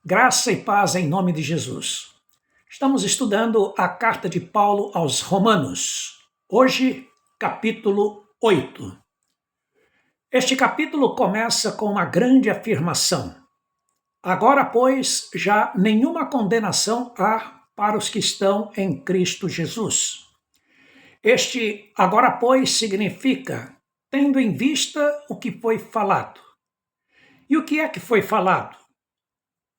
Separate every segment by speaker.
Speaker 1: Graça e paz em nome de Jesus. Estamos estudando a carta de Paulo aos Romanos. Hoje, capítulo 8. Este capítulo começa com uma grande afirmação. Agora, pois, já nenhuma condenação há para os que estão em Cristo Jesus. Este agora, pois, significa tendo em vista o que foi falado. E o que é que foi falado?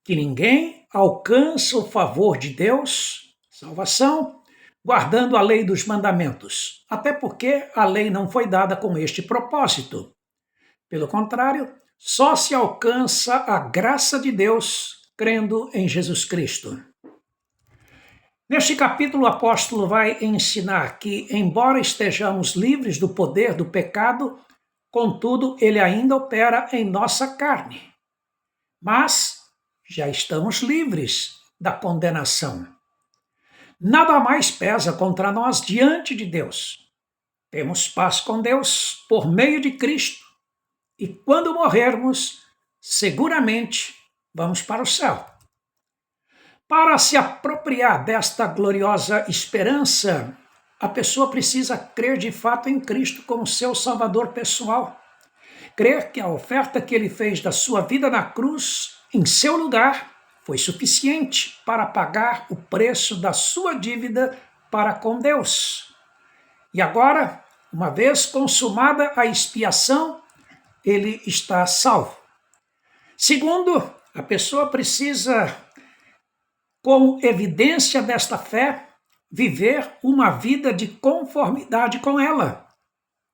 Speaker 1: Que ninguém alcança o favor de Deus, salvação, guardando a lei dos mandamentos, até porque a lei não foi dada com este propósito. Pelo contrário, só se alcança a graça de Deus crendo em Jesus Cristo. Neste capítulo, o apóstolo vai ensinar que, embora estejamos livres do poder do pecado, contudo, ele ainda opera em nossa carne. Mas já estamos livres da condenação. Nada mais pesa contra nós diante de Deus. Temos paz com Deus por meio de Cristo e quando morrermos, seguramente vamos para o céu. Para se apropriar desta gloriosa esperança, a pessoa precisa crer de fato em Cristo como seu Salvador pessoal. Crer que a oferta que ele fez da sua vida na cruz, em seu lugar, foi suficiente para pagar o preço da sua dívida para com Deus. E agora, uma vez consumada a expiação, ele está salvo. Segundo, a pessoa precisa, como evidência desta fé, viver uma vida de conformidade com ela.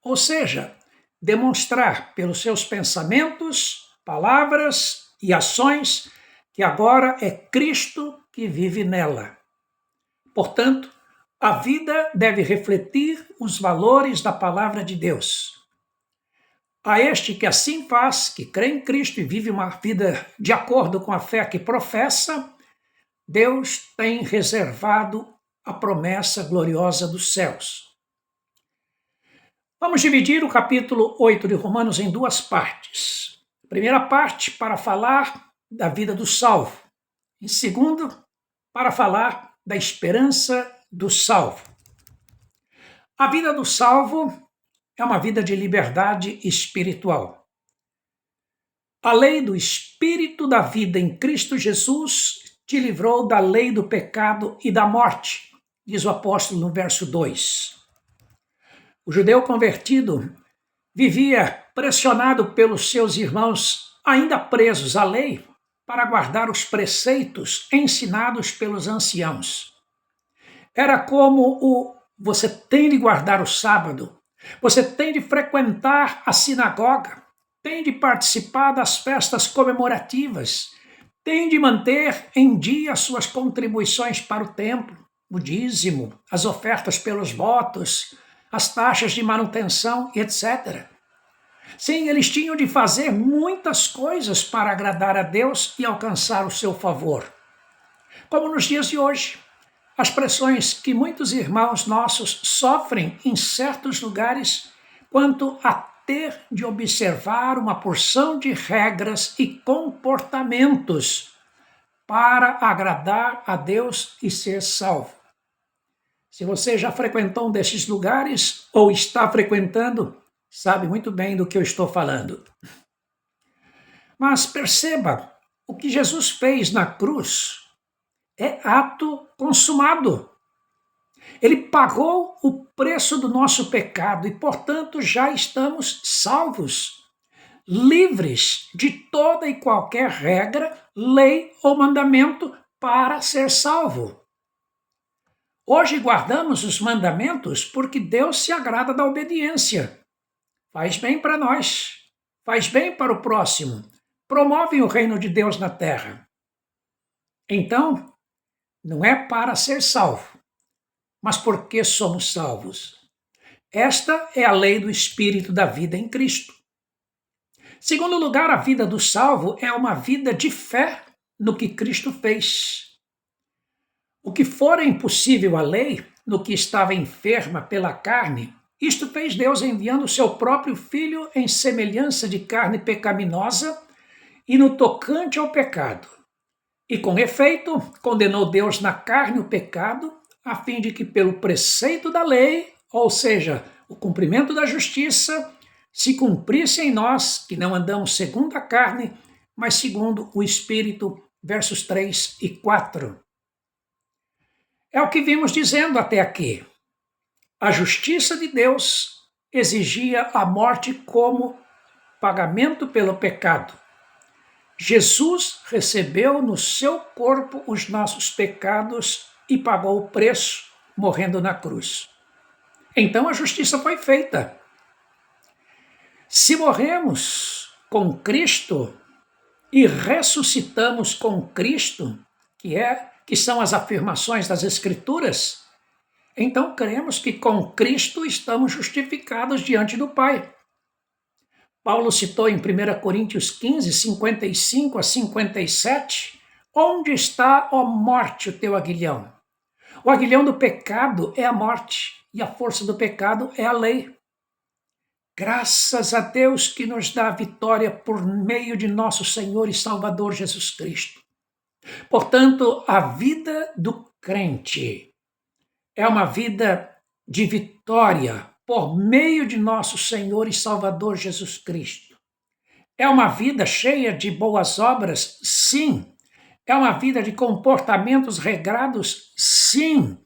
Speaker 1: Ou seja, demonstrar pelos seus pensamentos, palavras e ações que agora é Cristo que vive nela. Portanto, a vida deve refletir os valores da palavra de Deus. A este que assim faz, que crê em Cristo e vive uma vida de acordo com a fé que professa, Deus tem reservado a promessa gloriosa dos céus. Vamos dividir o capítulo 8 de Romanos em duas partes. A primeira parte para falar da vida do salvo. Em segundo, para falar da esperança do salvo. A vida do salvo é uma vida de liberdade espiritual. A lei do Espírito da vida em Cristo Jesus te livrou da lei do pecado e da morte, diz o apóstolo no verso 2. O judeu convertido vivia pressionado pelos seus irmãos ainda presos à lei para guardar os preceitos ensinados pelos anciãos. Era como você tem de guardar o sábado, você tem de frequentar a sinagoga, tem de participar das festas comemorativas, tem de manter em dia suas contribuições para o templo, o dízimo, as ofertas pelos votos, as taxas de manutenção, etc. Sim, eles tinham de fazer muitas coisas para agradar a Deus e alcançar o seu favor. Como nos dias de hoje, as pressões que muitos irmãos nossos sofrem em certos lugares quanto a ter de observar uma porção de regras e comportamentos para agradar a Deus e ser salvo. Se você já frequentou um desses lugares ou está frequentando, sabe muito bem do que eu estou falando. Mas perceba, o que Jesus fez na cruz é ato consumado. Ele pagou o preço do nosso pecado e, portanto, já estamos salvos, livres de toda e qualquer regra, lei ou mandamento para ser salvo. Hoje guardamos os mandamentos porque Deus se agrada da obediência. Faz bem para nós, faz bem para o próximo, promove o reino de Deus na terra. Então, não é para ser salvo, mas porque somos salvos. Esta é a lei do Espírito da vida em Cristo. Segundo lugar, a vida do salvo é uma vida de fé no que Cristo fez. O que fora impossível à lei, no que estava enferma pela carne, isto fez Deus enviando o seu próprio Filho em semelhança de carne pecaminosa e no tocante ao pecado. E com efeito, condenou Deus na carne o pecado, a fim de que pelo preceito da lei, ou seja, o cumprimento da justiça, se cumprisse em nós, que não andamos segundo a carne, mas segundo o Espírito, versos 3 e 4. É o que vimos dizendo até aqui. A justiça de Deus exigia a morte como pagamento pelo pecado. Jesus recebeu no seu corpo os nossos pecados e pagou o preço, morrendo na cruz. Então a justiça foi feita. Se morremos com Cristo e ressuscitamos com Cristo, que são as afirmações das Escrituras, então cremos que com Cristo estamos justificados diante do Pai. Paulo citou em 1 Coríntios 15, 55 a 57, onde está, ó morte, o teu aguilhão? O aguilhão do pecado é a morte, e a força do pecado é a lei. Graças a Deus que nos dá a vitória por meio de nosso Senhor e Salvador Jesus Cristo. Portanto, a vida do crente é uma vida de vitória por meio de nosso Senhor e Salvador Jesus Cristo. É uma vida cheia de boas obras? Sim. É uma vida de comportamentos regrados? Sim.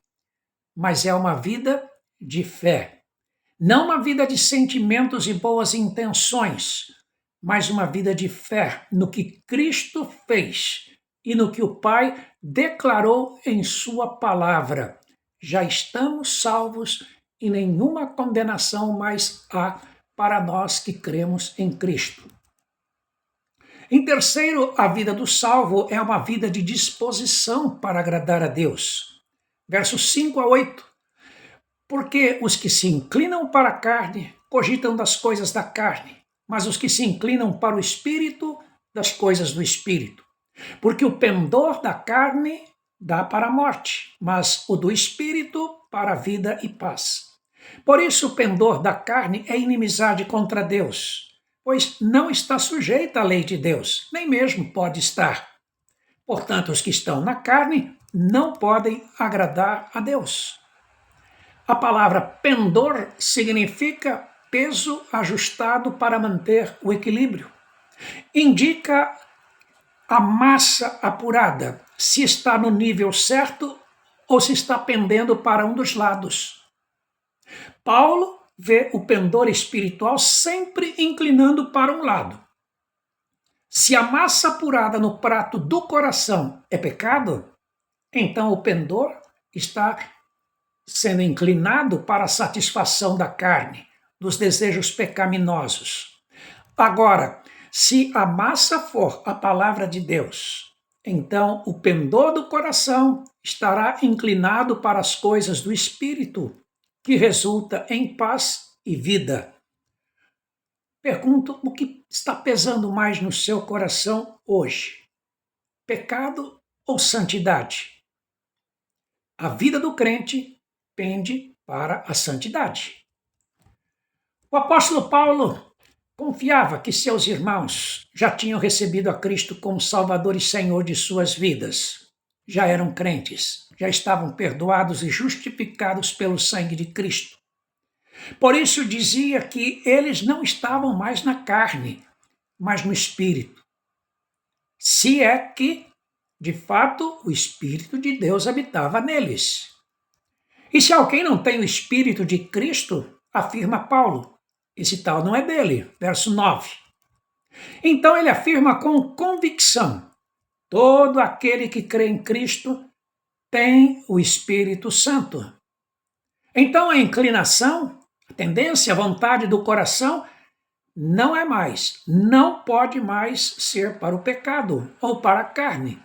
Speaker 1: Mas é uma vida de fé. Não uma vida de sentimentos e boas intenções, mas uma vida de fé no que Cristo fez e no que o Pai declarou em sua palavra. Já estamos salvos e nenhuma condenação mais há para nós que cremos em Cristo. Em terceiro, a vida do salvo é uma vida de disposição para agradar a Deus. Versos 5 a 8. Porque os que se inclinam para a carne cogitam das coisas da carne, mas os que se inclinam para o Espírito, das coisas do Espírito. Porque o pendor da carne dá para a morte, mas o do Espírito para a vida e paz. Por isso o pendor da carne é inimizade contra Deus, pois não está sujeita à lei de Deus, nem mesmo pode estar. Portanto, os que estão na carne não podem agradar a Deus. A palavra pendor significa peso ajustado para manter o equilíbrio. Indica a massa apurada, se está no nível certo ou se está pendendo para um dos lados. Paulo vê o pendor espiritual sempre inclinando para um lado. Se a massa apurada no prato do coração é pecado, então o pendor está sendo inclinado para a satisfação da carne, dos desejos pecaminosos. Agora, se a massa for a palavra de Deus, então o pendor do coração estará inclinado para as coisas do Espírito, que resulta em paz e vida. Pergunto o que está pesando mais no seu coração hoje: pecado ou santidade? A vida do crente pende para a santidade. O apóstolo Paulo confiava que seus irmãos já tinham recebido a Cristo como Salvador e Senhor de suas vidas. Já eram crentes, já estavam perdoados e justificados pelo sangue de Cristo. Por isso dizia que eles não estavam mais na carne, mas no Espírito. Se é que, de fato, o Espírito de Deus habitava neles. E se alguém não tem o Espírito de Cristo, afirma Paulo, esse tal não é dele, verso 9. Então ele afirma com convicção: todo aquele que crê em Cristo tem o Espírito Santo. Então a inclinação, a tendência, a vontade do coração não pode mais ser para o pecado ou para a carne,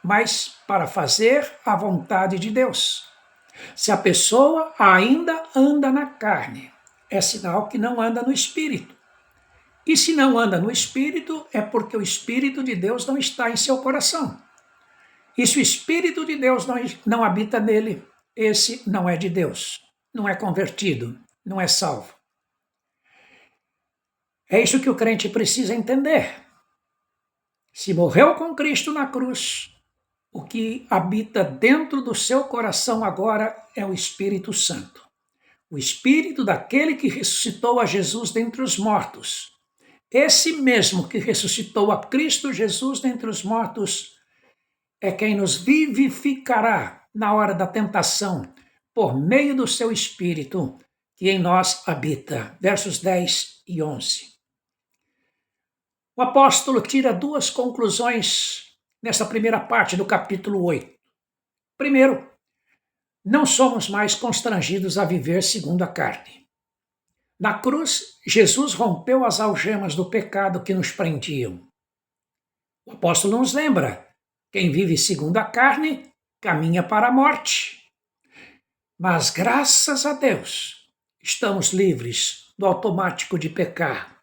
Speaker 1: mas para fazer a vontade de Deus. Se a pessoa ainda anda na carne, é sinal que não anda no Espírito. E se não anda no Espírito, é porque o Espírito de Deus não está em seu coração. E se o Espírito de Deus não habita nele, esse não é de Deus, não é convertido, não é salvo. É isso que o crente precisa entender. Se morreu com Cristo na cruz, O que habita dentro do seu coração agora é o Espírito Santo. O Espírito daquele que ressuscitou a Jesus dentre os mortos. Esse mesmo que ressuscitou a Cristo Jesus dentre os mortos é quem nos vivificará na hora da tentação, por meio do seu Espírito que em nós habita. Versos 10 e 11. O apóstolo tira duas conclusões nessa primeira parte do capítulo 8. Primeiro, não somos mais constrangidos a viver segundo a carne. Na cruz, Jesus rompeu as algemas do pecado que nos prendiam. O apóstolo nos lembra: quem vive segundo a carne caminha para a morte. Mas, graças a Deus, estamos livres do automático de pecar.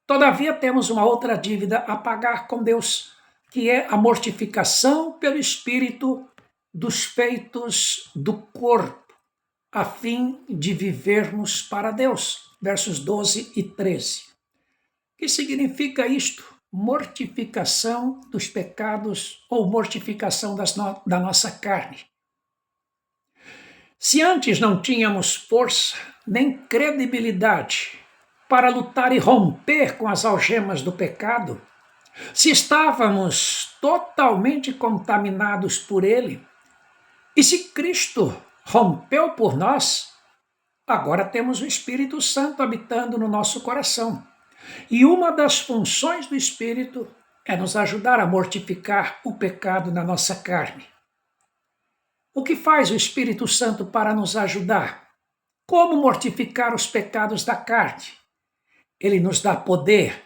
Speaker 1: Todavia, temos uma outra dívida a pagar com Deus, que é a mortificação pelo Espírito dos feitos do corpo, a fim de vivermos para Deus. Versos 12 e 13. O que significa isto? Mortificação dos pecados ou mortificação da nossa carne. Se antes não tínhamos força nem credibilidade para lutar e romper com as algemas do pecado, se estávamos totalmente contaminados por ele, e se Cristo rompeu por nós, agora temos o Espírito Santo habitando no nosso coração. E uma das funções do Espírito é nos ajudar a mortificar o pecado na nossa carne. O que faz o Espírito Santo para nos ajudar? Como mortificar os pecados da carne? Ele nos dá poder,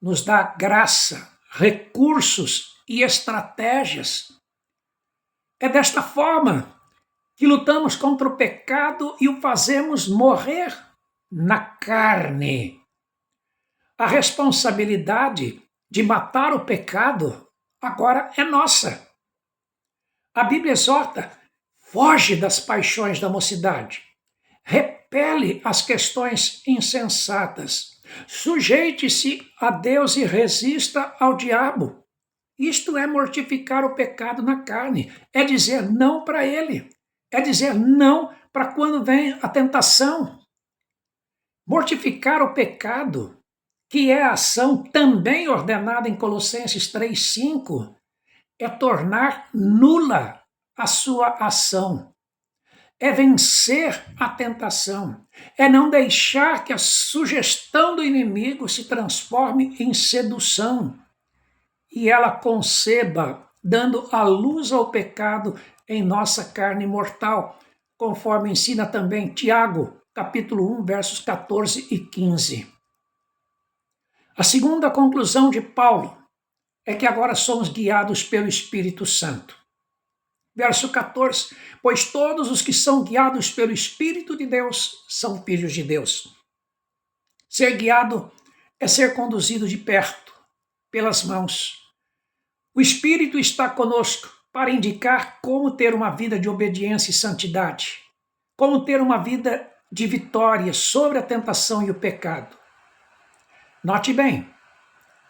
Speaker 1: nos dá graça, recursos e estratégias. É desta forma que lutamos contra o pecado e o fazemos morrer na carne. A responsabilidade de matar o pecado agora é nossa. A Bíblia exorta: foge das paixões da mocidade, repele as questões insensatas, sujeite-se a Deus e resista ao diabo. Isto é mortificar o pecado na carne, é dizer não para ele, é dizer não para quando vem a tentação. Mortificar o pecado, que é a ação também ordenada em Colossenses 3,5, é tornar nula a sua ação, é vencer a tentação, é não deixar que a sugestão do inimigo se transforme em sedução e ela conceba, dando a luz ao pecado em nossa carne mortal, conforme ensina também Tiago, capítulo 1, versos 14 e 15. A segunda conclusão de Paulo é que agora somos guiados pelo Espírito Santo. Verso 14: pois todos os que são guiados pelo Espírito de Deus são filhos de Deus. Ser guiado é ser conduzido de perto, pelas mãos. O Espírito está conosco para indicar como ter uma vida de obediência e santidade, como ter uma vida de vitória sobre a tentação e o pecado. Note bem,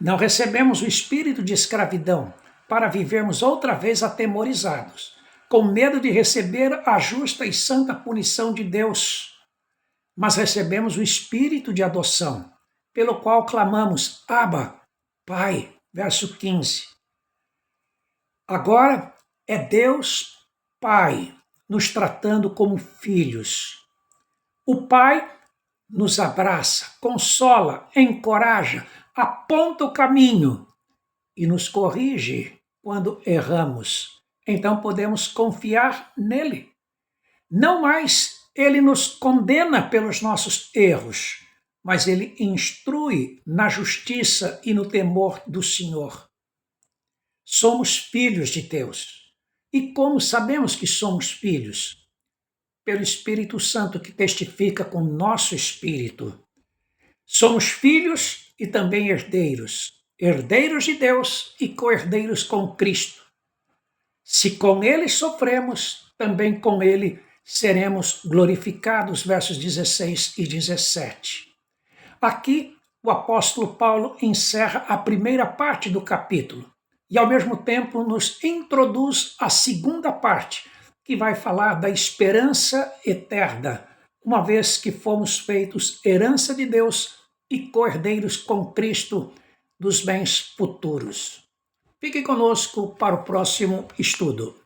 Speaker 1: não recebemos o espírito de escravidão para vivermos outra vez atemorizados, com medo de receber a justa e santa punição de Deus, mas recebemos o espírito de adoção, pelo qual clamamos: Abba, Pai. Verso 15. Agora é Deus Pai nos tratando como filhos. O Pai nos abraça, consola, encoraja, aponta o caminho e nos corrige quando erramos. Então podemos confiar nele. Não mais ele nos condena pelos nossos erros, mas ele instrui na justiça e no temor do Senhor. Somos filhos de Deus. E como sabemos que somos filhos? Pelo Espírito Santo que testifica com nosso espírito. Somos filhos e também herdeiros, herdeiros de Deus e co-herdeiros com Cristo. Se com ele sofremos, também com ele seremos glorificados. Versos 16 e 17. Aqui, o apóstolo Paulo encerra a primeira parte do capítulo, e, ao mesmo tempo, nos introduz a segunda parte, que vai falar da esperança eterna, uma vez que fomos feitos herança de Deus e co-herdeiros com Cristo dos bens futuros. Fique conosco para o próximo estudo.